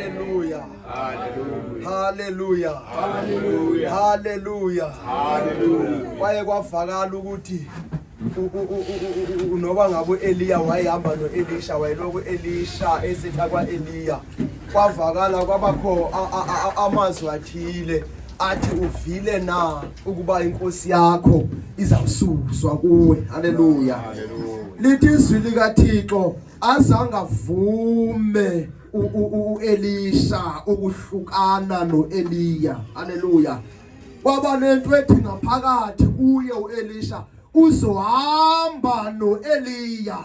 Hallelujah. Hallelujah. Hallelujah. Hallelujah. Hallelujah. Kwaye kwavakala ukuthi noba ngabo Eliya wayehamba noElisha wayeloko Elisha esetha kwa Eliya kwavakala kwabakho amazwi athile athi uvile na ukuba inkosi yakho izawususwa kuwe. Hallelujah. Lithi izwi likaThixo azangavume uElisha ukuhlukana noEliya. Hallelujah. Kwaba nento ethi ngaphakathi kuye uElisha uzohamba noEliya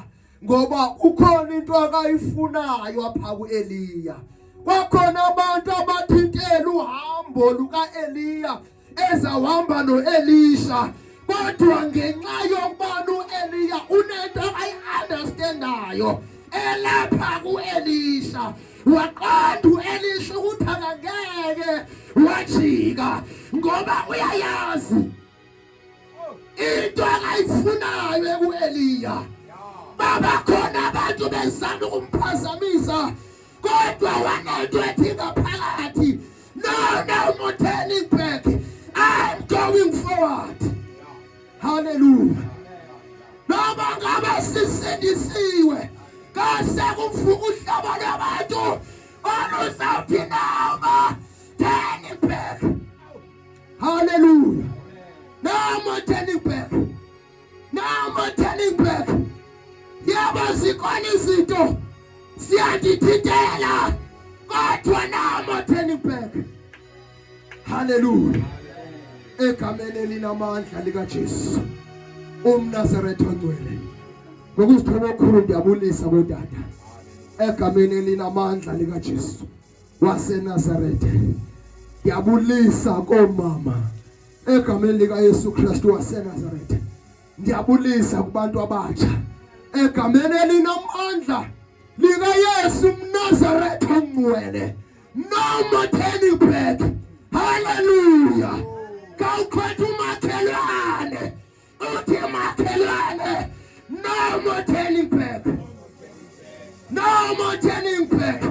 ngoba ukhona into akayifunayo apha kuEliya. Kwakhona abantu abathintela uhambo lukaEliya ezawuhamba noElisha, kodwa ngenxa yokubana uEliya unento ayi-understandayo elapha kuElisha, waqonda uElisha ukuthi akangeke wajika ngoba uyayazi into akayifunayo kuEliya. Babakhona abantu bezama ukumphazamisa, kodwa wanento ethi ngaphakathi, no more turning back, I'm going forward. Hallelujah. Noma ngabe sisindisiwe kase kuvuka uhlaba lwabantu oluzawuthi noma turning back. Hallelujah. No more turning back. No more turning back. Yebo zikhona izinto siyadithithela, kodwa no more turning back. Hallelujah. Egameni elinamandla likaJesu uMnazaretha ongcwele, ngokuzithoba okukhulu ndiyabulisa bodada. Egameni elinamandla likaJesu waseNazaretha ndiyabulisa komama. Egameni likaYesu Kristu waseNazaretha ndiyabulisa kubantu abatsha. Egameni elinamandla likaYesu uMnazaretha ongcwele, no more turning back. Hallelujah. Kawukhwetha umakhelwane uthi makhelwane, no more turning back. No more turning back.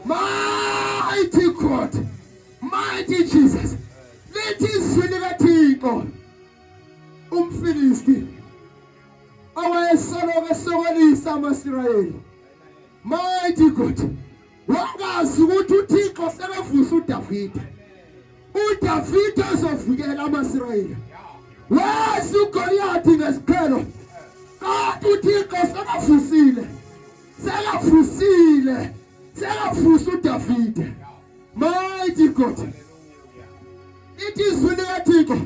Mighty God, mighty Jesus. Lithi izwi likaThixo umFilisti owayesoloko esokolisa amaSirayeli, mighty God, wangazi ukuthi uThixo sekavusa uDavide. uDavide uzovukela amaSirayeli. Wazi uGoliathi ngesiqhelo, kanti uThixo sekavusa uDavide. Mighty God. Lithi izwi likaThixo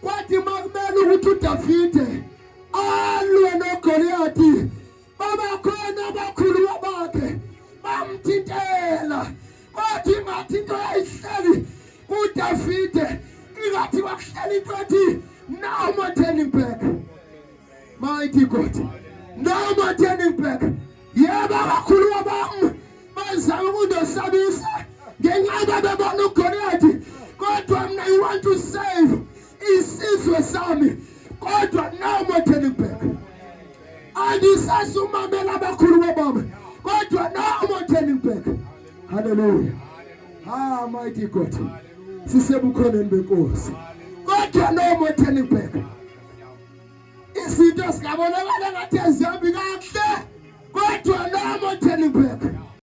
kwathi makumele ukuthi uDavide alwe noGoliathi, babakhona abakhulu bakhe bamthintela, kwathi ngathi into yayihleli kuDavide ingathi wakuhleli into ethi no more turning back. Mighty God, no more turning back. Yebo abakhulu bami bazama ukundosabisa ngenxa bebona uGoliathi, kodwa mina I want to save isizwe sami, kodwa no more turning back. Andisasumamela abakhulu bami, kodwa no more turning back. Hallelujah. Ah, mighty God. Sisebukhoneni benkosi, kodwa no more turning back. Izinto zingabonakala ngathi azihambi kahle, kodwa no more turning back.